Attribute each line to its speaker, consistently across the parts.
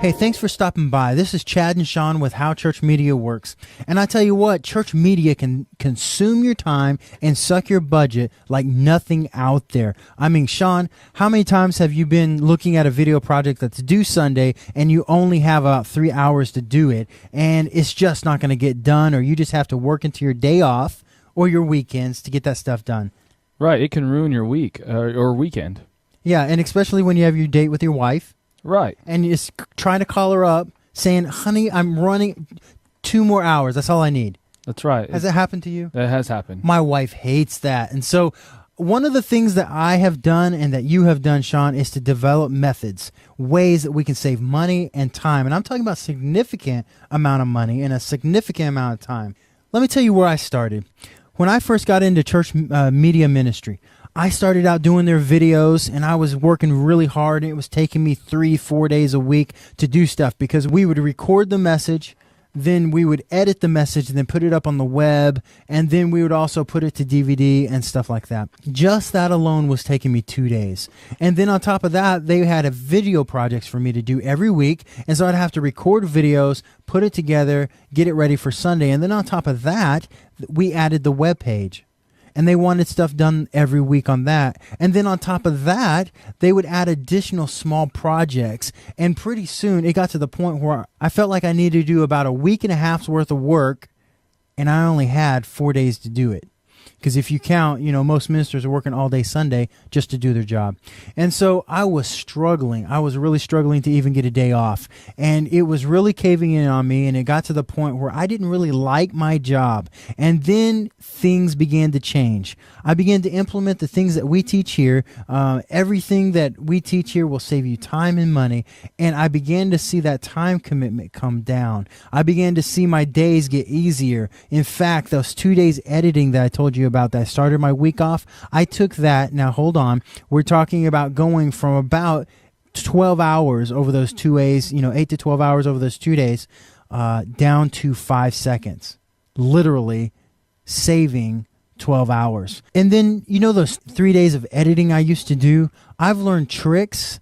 Speaker 1: Hey, thanks for stopping by. This is Chad and Sean with How Church Media Works. And I tell you what, church media can consume your time and suck your budget like nothing out there. I mean, Sean, how many times have you been looking at a video project that's due Sunday and you only have about 3 hours to do it, and it's just not going to get done, or you just have to work into your day off or your weekends to get that stuff done?
Speaker 2: Right, it can ruin your week or weekend.
Speaker 1: Yeah, and especially when you have your date with your wife.
Speaker 2: Right.
Speaker 1: And you're trying to call her up saying, honey, I'm running 2 more hours. That's all I need.
Speaker 2: That's right.
Speaker 1: Has that happened to you?
Speaker 2: That has happened.
Speaker 1: My wife hates that. And so one of the things that I have done and that you have done, Sean, is to develop methods, ways that we can save money and time. And I'm talking about significant amount of money and a significant amount of time. Let me tell you where I started. When I first got into church media ministry, I started out doing their videos, and I was working really hard, and it was taking me 3-4 days a week to do stuff, because we would record the message, then we would edit the message and then put it up on the web, and then we would also put it to DVD and stuff like that. Just that alone was taking me 2 days. And then on top of that, they had a video projects for me to do every week, and so I'd have to record videos, put it together, get it ready for Sunday, and then on top of that, we added the web page. And they wanted stuff done every week on that. And then on top of that, they would add additional small projects. And pretty soon, it got to the point where I felt like I needed to do about a week and a half's worth of work, and I only had 4 days to do it. Because if you count, most ministers are working all day Sunday just to do their job. And so I was struggling. I was really struggling to even get a day off. And it was really caving in on me, and it got to the point where I didn't really like my job. And then things began to change. I began to implement the things that we teach here. Everything that we teach here will save you time and money. And I began to see that time commitment come down. I began to see my days get easier. In fact, those 2 days editing that I told you about that I started my week off, I took that. Now, hold on. We're talking about going from about 12 hours over those 2 days, 8 to 12 hours over those 2 days, down to 5 seconds. Literally saving 12 hours. And then, those 3 days of editing I used to do, I've learned tricks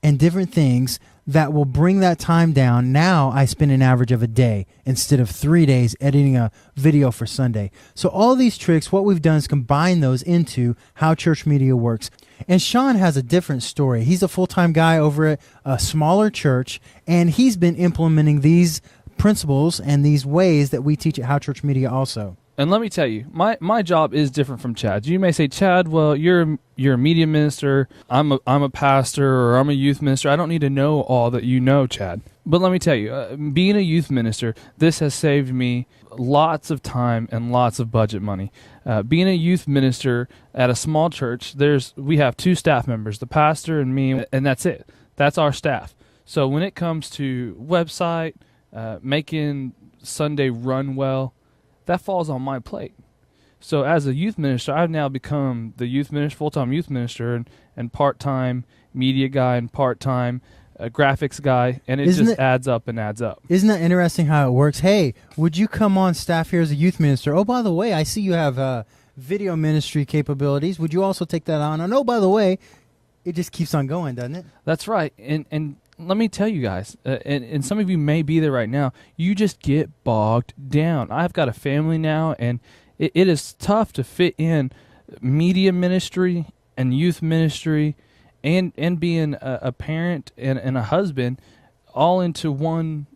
Speaker 1: and different things that will bring that time down. Now I spend an average of a day instead of 3 days editing a video for Sunday. So all these tricks, what we've done is combine those into How Church Media Works. And Sean has a different story. He's a full-time guy over at a smaller church, and he's been implementing these principles and these ways that we teach at How Church Media also.
Speaker 2: And let me tell you, my job is different from Chad's. You may say, Chad, well, you're a media minister, I'm a pastor, or I'm a youth minister. I don't need to know all that you know, Chad. But let me tell you, being a youth minister, this has saved me lots of time and lots of budget money. Being a youth minister at a small church, we have 2 staff members, the pastor and me, and that's it. That's our staff. So when it comes to website, making Sunday run well, that falls on my plate. So as a youth minister, I've now become the full-time youth minister and part-time media guy and part-time graphics guy, and it adds up and adds up.
Speaker 1: Isn't that interesting how it works? Hey, would you come on staff here as a youth minister? Oh, by the way, I see you have video ministry capabilities. Would you also take that on? And oh, by the way, it just keeps on going, doesn't it?
Speaker 2: That's right. And let me tell you guys, and some of you may be there right now, you just get bogged down. I've got a family now, and it is tough to fit in media ministry and youth ministry and being a parent and a husband all into one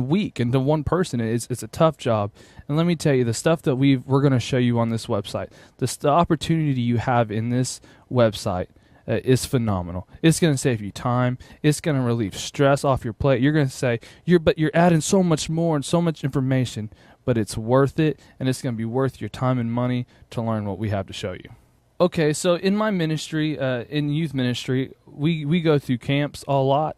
Speaker 2: week, into one person. It's a tough job. And let me tell you, the stuff that we're going to show you on this website, the opportunity you have in this website, is phenomenal. It's going to save you time. It's going to relieve stress off your plate. You're going to say, but you're adding so much more and so much information, but it's worth it, and it's going to be worth your time and money to learn what we have to show you. Okay, so in my ministry, in youth ministry, we go through camps a lot,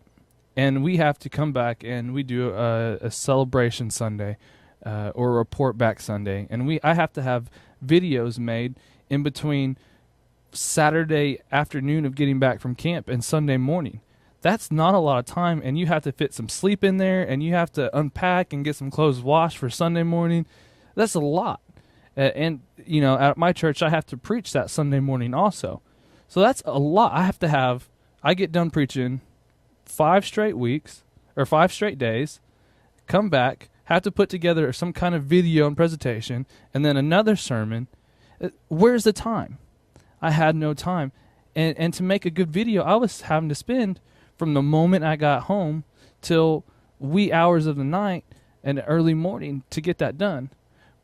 Speaker 2: and we have to come back and we do a celebration Sunday or a report back Sunday, and I have to have videos made in between Saturday afternoon of getting back from camp and Sunday morning. That's not a lot of time, and you have to fit some sleep in there, and you have to unpack and get some clothes washed for Sunday morning. That's a lot. And at my church, I have to preach that Sunday morning also. So that's a lot. I get done preaching 5 straight weeks or 5 straight days, come back, have to put together some kind of video and presentation, and then another sermon. Where's the time? I had no time. And to make a good video, I was having to spend from the moment I got home till wee hours of the night and early morning to get that done.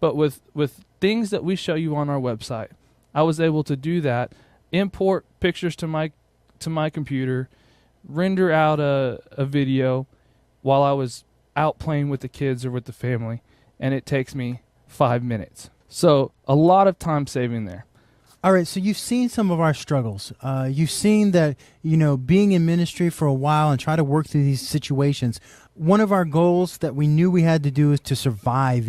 Speaker 2: But with things that we show you on our website, I was able to do that, import pictures to my computer, render out a video while I was out playing with the kids or with the family, and it takes me 5 minutes. So a lot of time saving there.
Speaker 1: All right, so you've seen some of our struggles. You've seen that, being in ministry for a while and try to work through these situations. One of our goals that we knew we had to do is to survive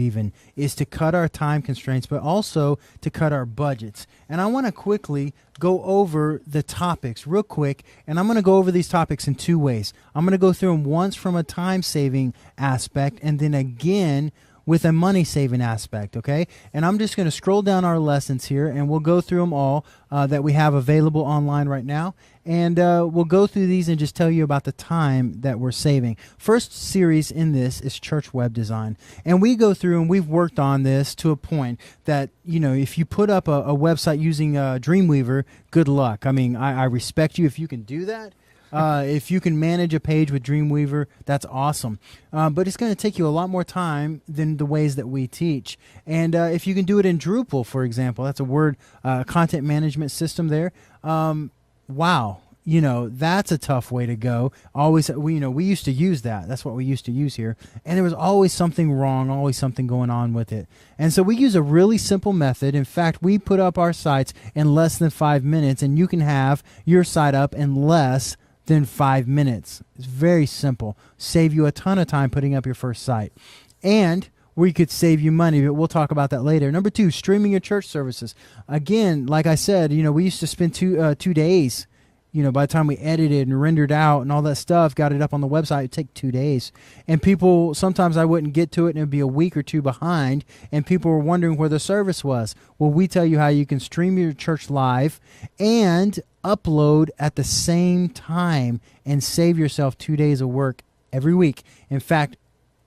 Speaker 1: is to cut our time constraints, but also to cut our budgets. And I want to quickly go over the topics real quick, and I'm going to go over these topics in 2 ways. I'm going to go through them once from a time-saving aspect, and then again with a money-saving aspect, okay? And I'm just going to scroll down our lessons here, and we'll go through them all that we have available online right now. And we'll go through these and just tell you about the time that we're saving. First series in this is church web design. And we go through and we've worked on this to a point that, if you put up a website using Dreamweaver, good luck. I mean, I respect you if you can do that. If you can manage a page with Dreamweaver, that's awesome. But it's going to take you a lot more time than the ways that we teach. And if you can do it in Drupal, for example, that's a word, content management system there. Wow. That's a tough way to go. We used to use that. That's what we used to use here. And there was always something wrong, always something going on with it. And so we use a really simple method. In fact, we put up our sites in less than 5 minutes, and you can have your site up in less than 5 minutes. It's very simple. Save you a ton of time putting up your first site. And we could save you money, but we'll talk about that later. Number 2, streaming your church services. Again, like I said, we used to spend 2 days. By the time we edited and rendered out and all that stuff, got it up on the website, it'd take 2 days. And people, sometimes I wouldn't get to it and it'd be a week or 2 behind, and people were wondering where the service was. Well, we tell you how you can stream your church live and upload at the same time and save yourself 2 days of work every week. In fact,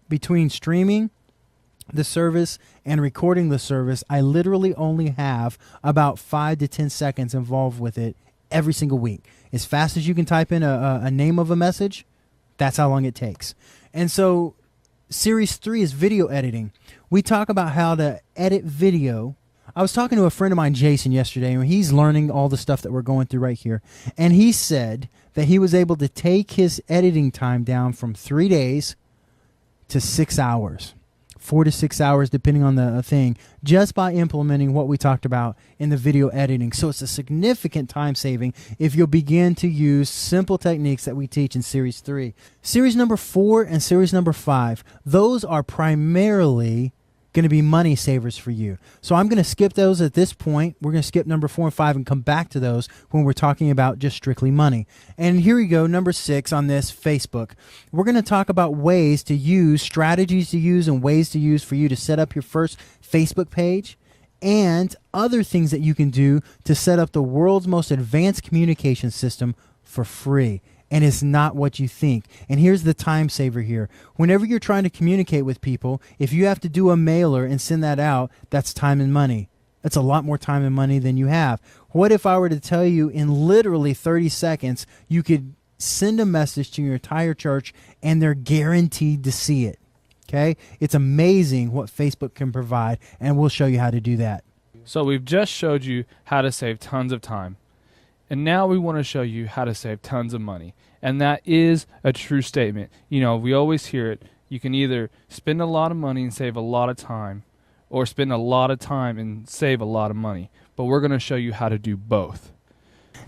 Speaker 1: between streaming the service and recording the service, I literally only have about 5 to 10 seconds involved with it every single week. As fast as you can type in a name of a message, that's how long it takes. And so series 3 is video editing. We talk about how to edit video. I was talking to a friend of mine, Jason, yesterday, and he's learning all the stuff that we're going through right here. And he said that he was able to take his editing time down from 3 days to 6 hours. 4 to 6 hours, depending on the thing, just by implementing what we talked about in the video editing. So it's a significant time saving if you'll begin to use simple techniques that we teach in Series 3. Series number 4 and Series number 5, those are primarily going to be money savers for you. So I'm going to skip those at this point. We're going to skip number 4 and 5 and come back to those when we're talking about just strictly money. And here we go, number 6 on this, Facebook. We're going to talk about ways to use, strategies to use, and ways to use for you to set up your first Facebook page, and other things that you can do to set up the world's most advanced communication system for free. And it's not what you think. And here's the time saver here. Whenever you're trying to communicate with people, if you have to do a mailer and send that out, that's time and money. That's a lot more time and money than you have. What if I were to tell you in literally 30 seconds, you could send a message to your entire church and they're guaranteed to see it? Okay? It's amazing what Facebook can provide, and we'll show you how to do that.
Speaker 2: So we've just showed you how to save tons of time. And now we want to show you how to save tons of money. And that is a true statement. We always hear it. You can either spend a lot of money and save a lot of time, or spend a lot of time and save a lot of money. But we're going to show you how to do both.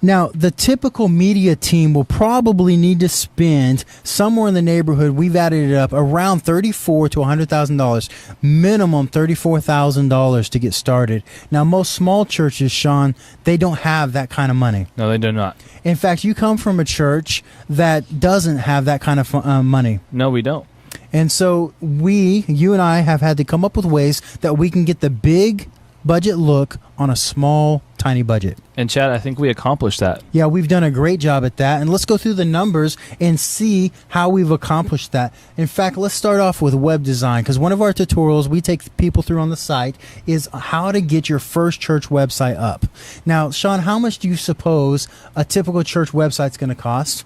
Speaker 1: Now, the typical media team will probably need to spend somewhere in the neighborhood, we've added it up, around $34,000 to $100,000, minimum $34,000 to get started. Now, most small churches, Sean, they don't have that kind of money.
Speaker 2: No, they do not.
Speaker 1: In fact, you come from a church that doesn't have that kind of money.
Speaker 2: No, we don't.
Speaker 1: And so you and I have had to come up with ways that we can get the big budget look on a small tiny budget.
Speaker 2: And Chad, I think we accomplished that.
Speaker 1: Yeah, we've done a great job at that. And let's go through the numbers and see how we've accomplished that. In fact, let's start off with web design, because one of our tutorials we take people through on the site is how to get your first church website up. Now, Sean, how much do you suppose a typical church website's going to cost?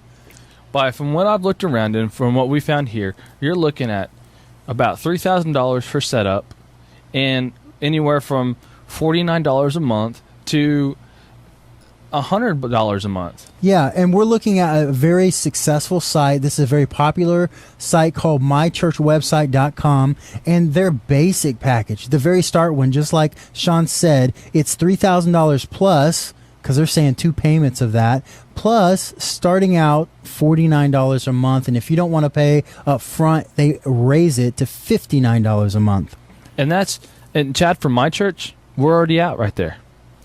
Speaker 2: From what I've looked around and from what we found here, you're looking at about $3,000 for setup and anywhere from $49 a month to $100 a month.
Speaker 1: Yeah, and we're looking at a very successful site. This is a very popular site called mychurchwebsite.com, and their basic package, the very start one, just like Sean said, it's $3,000 plus, because they're saying 2 payments of that, plus starting out $49 a month, and if you don't want to pay up front, they raise it to $59 a month.
Speaker 2: And Chad, from my church, we're already out right there.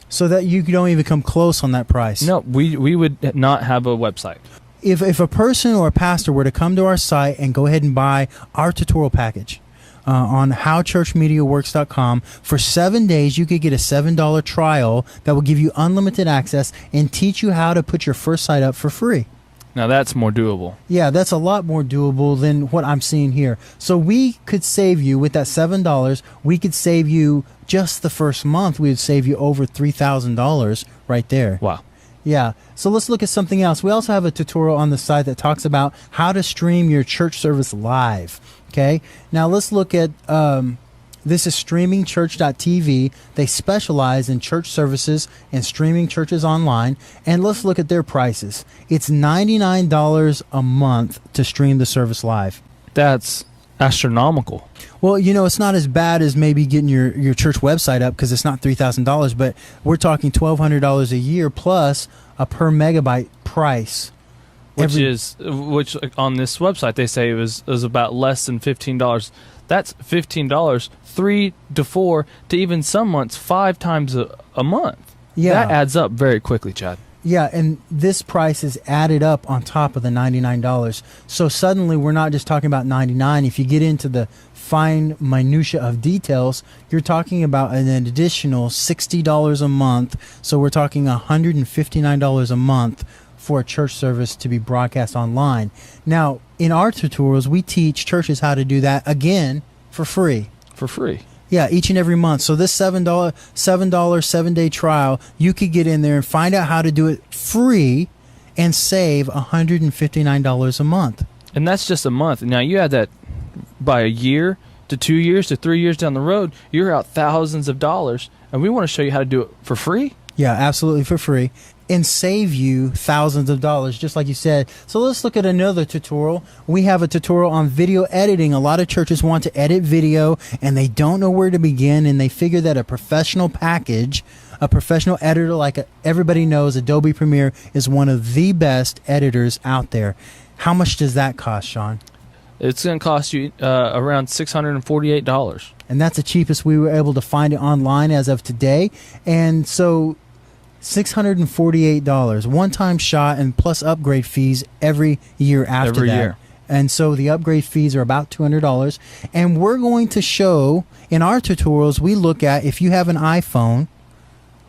Speaker 1: So that you don't even come close on that price.
Speaker 2: No, we would not have a website.
Speaker 1: If a person or a pastor were to come to our site and go ahead and buy our tutorial package on howchurchmediaworks.com, for 7 days you could get a $7 trial that will give you unlimited access and teach you how to put your first site up for free.
Speaker 2: Now that's more doable.
Speaker 1: Yeah, that's a lot more doable than what I'm seeing here. So we could save you with that $7. We could save you just the first month. We would save you over $3,000 right there.
Speaker 2: Wow.
Speaker 1: Yeah. So let's look at something else. We also have a tutorial on the site that talks about how to stream your church service live. Okay. Now let's look at this is streamingchurch.tv. They specialize in church services and streaming churches online. And let's look at their prices. It's $99 a month to stream the service live.
Speaker 2: That's astronomical.
Speaker 1: Well, you know, it's not as bad as maybe getting your church website up, because it's not $3,000, but we're talking $1,200 a year plus a per megabyte price.
Speaker 2: Which on this website they say it was about less than $15. That's $15, 3 to 4 to even some months 5 times a month.
Speaker 1: Yeah.
Speaker 2: That adds up very quickly, Chad.
Speaker 1: Yeah, and this price is added up on top of the $99. So suddenly we're not just talking about $99. If you get into the fine minutia of details, you're talking about an additional $60 a month. So we're talking $159 a month for a church service to be broadcast online. Now, in our tutorials, we teach churches how to do that, again, for free.
Speaker 2: For free.
Speaker 1: Yeah, each and every month. So this $7 7-day trial, you could get in there and find out how to do it free and save $159 a month.
Speaker 2: And that's just a month. Now, you add that by a year to 2 years to 3 years down the road, you're out thousands of dollars. And we want to show you how to do it for free.
Speaker 1: Yeah, absolutely for free. And save you thousands of dollars, just like you said. So let's look at another tutorial. We have a tutorial on video editing. A lot of churches want to edit video and they don't know where to begin, and they figure that a professional package, a professional editor like everybody knows, Adobe Premiere is one of the best editors out there. How much does that cost, Sean?
Speaker 2: It's going to cost you around $648.
Speaker 1: And that's the cheapest we were able to find it online as of today. And so $648, one-time shot, and plus upgrade fees every year after
Speaker 2: every
Speaker 1: that.
Speaker 2: Year.
Speaker 1: And so the upgrade fees are about $200. And we're going to show, in our tutorials, we look at if you have an iPhone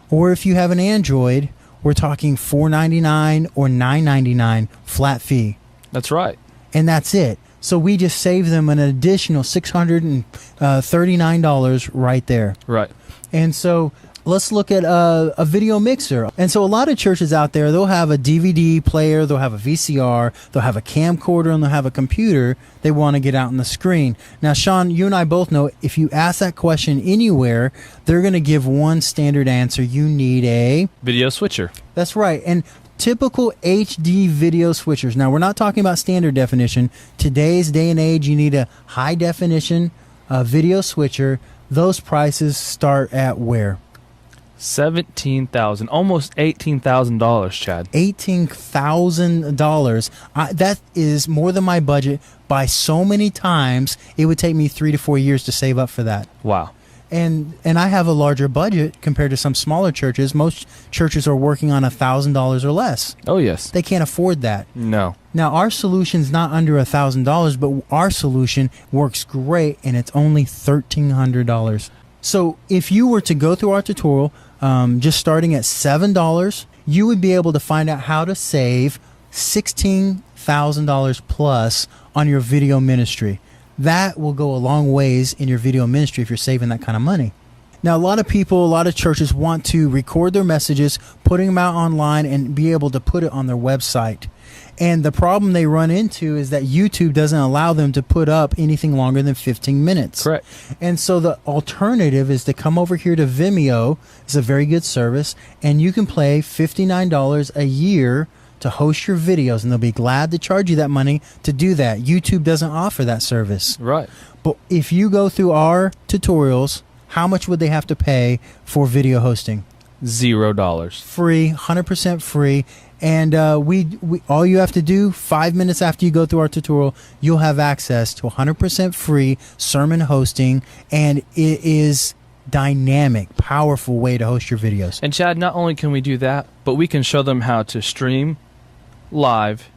Speaker 1: or if you have an Android, we're talking $499 or $999 flat fee.
Speaker 2: That's right.
Speaker 1: And that's it. So we just save them an additional $639 right there.
Speaker 2: Right.
Speaker 1: And so let's look at a video mixer. And so a lot of churches out there, they'll have a DVD player, they'll have a VCR, they'll have a camcorder, and they'll have a computer they want to get out on the screen. Now, Sean, you and I both know if you ask that question anywhere, they're going to give one standard answer. You need a
Speaker 2: video switcher.
Speaker 1: That's right. And typical HD video switchers. Now, we're not talking about standard definition. Today's day and age, you need a high definition video switcher. Those prices start at where?
Speaker 2: $17,000, almost $18,000, Chad.
Speaker 1: $18,000. That is more than my budget by so many times. It would take me 3 to 4 years to save up for that.
Speaker 2: Wow.
Speaker 1: And I have a larger budget compared to some smaller churches. Most churches are working on $1,000 or less.
Speaker 2: Oh, yes.
Speaker 1: They can't afford that.
Speaker 2: No.
Speaker 1: Now, our solution's not under $1,000, but our solution works great, and it's only $1,300. So if you were to go through our tutorial, just starting at $7, you would be able to find out how to save $16,000 plus on your video ministry. That will go a long ways in your video ministry if you're saving that kind of money. Now, a lot of people, a lot of churches want to record their messages, putting them out online, and be able to put it on their website. And the problem they run into is that YouTube doesn't allow them to put up anything longer than 15 minutes.
Speaker 2: Correct.
Speaker 1: And so the alternative is to come over here to Vimeo. It's a very good service, and you can pay $59 a year to host your videos, and they'll be glad to charge you that money to do that. YouTube doesn't offer that service.
Speaker 2: Right.
Speaker 1: But if you go through our tutorials, how much would they have to pay for video hosting?
Speaker 2: $0.
Speaker 1: Free, 100% free. And we all you have to do, 5 minutes after you go through our tutorial, you'll have access to 100% free sermon hosting, and it is dynamic, powerful way to host your videos.
Speaker 2: And Chad, not only can we do that, but we can show them how to stream live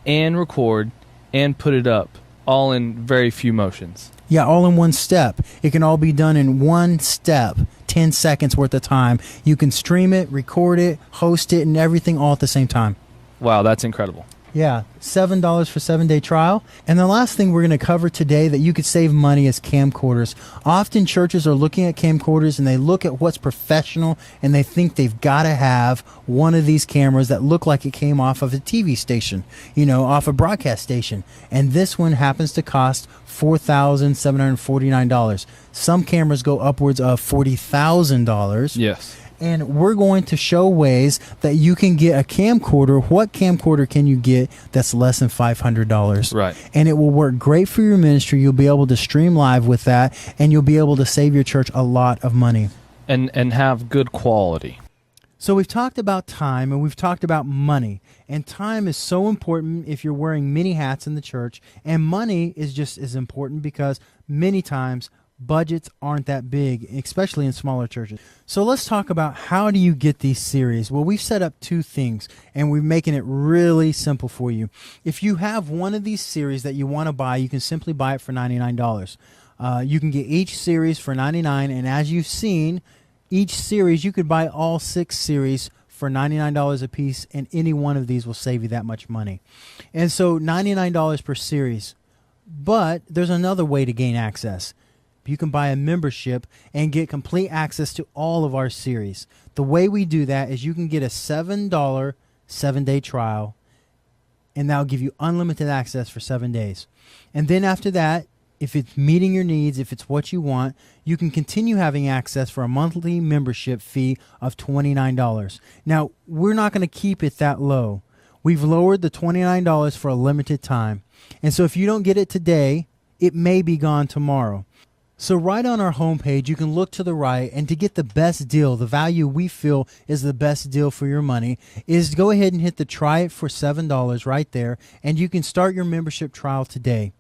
Speaker 2: and record and put it up all in very few motions.
Speaker 1: Yeah, all in one step. It can all be done in one step, 10 seconds worth of time. You can stream it, record it, host it, and everything all at the same time.
Speaker 2: Wow, that's incredible.
Speaker 1: Yeah, $7 for 7-day trial. And the last thing we're going to cover today that you could save money is camcorders. Often churches are looking at camcorders and they look at what's professional and they think they've got to have one of these cameras that look like it came off of a TV station, off a broadcast station. And this one happens to cost $4,749. Some cameras go upwards of $40,000.
Speaker 2: Yes.
Speaker 1: And we're going to show ways that you can get a camcorder. What camcorder can you get that's less than $500?
Speaker 2: Right.
Speaker 1: And it will work great for your ministry. You'll be able to stream live with that, and you'll be able to save your church a lot of money.
Speaker 2: And have good quality.
Speaker 1: So we've talked about time, and we've talked about money. And time is so important if you're wearing many hats in the church. And money is just as important because many times budgets aren't that big, especially in smaller churches. So let's talk about how do you get these series. Well, we've set up two things, and we're making it really simple for you. If you have one of these series that you want to buy, you can simply buy it for $99. You can get each series for $99, and as you've seen, each series, you could buy all 6 series for $99 a piece, and any one of these will save you that much money. And so $99 per series. But there's another way to gain access. You can buy a membership and get complete access to all of our series. The way we do that is you can get a $7 7-day trial, and that'll give you unlimited access for 7 days. And then after that, if it's meeting your needs, if it's what you want, you can continue having access for a monthly membership fee of $29. Now, we're not going to keep it that low. We've lowered the $29 for a limited time. And so if you don't get it today, it may be gone tomorrow. So right on our homepage, you can look to the right, and to get the best deal, the value we feel is the best deal for your money, is go ahead and hit the try it for $7 right there, and you can start your membership trial today.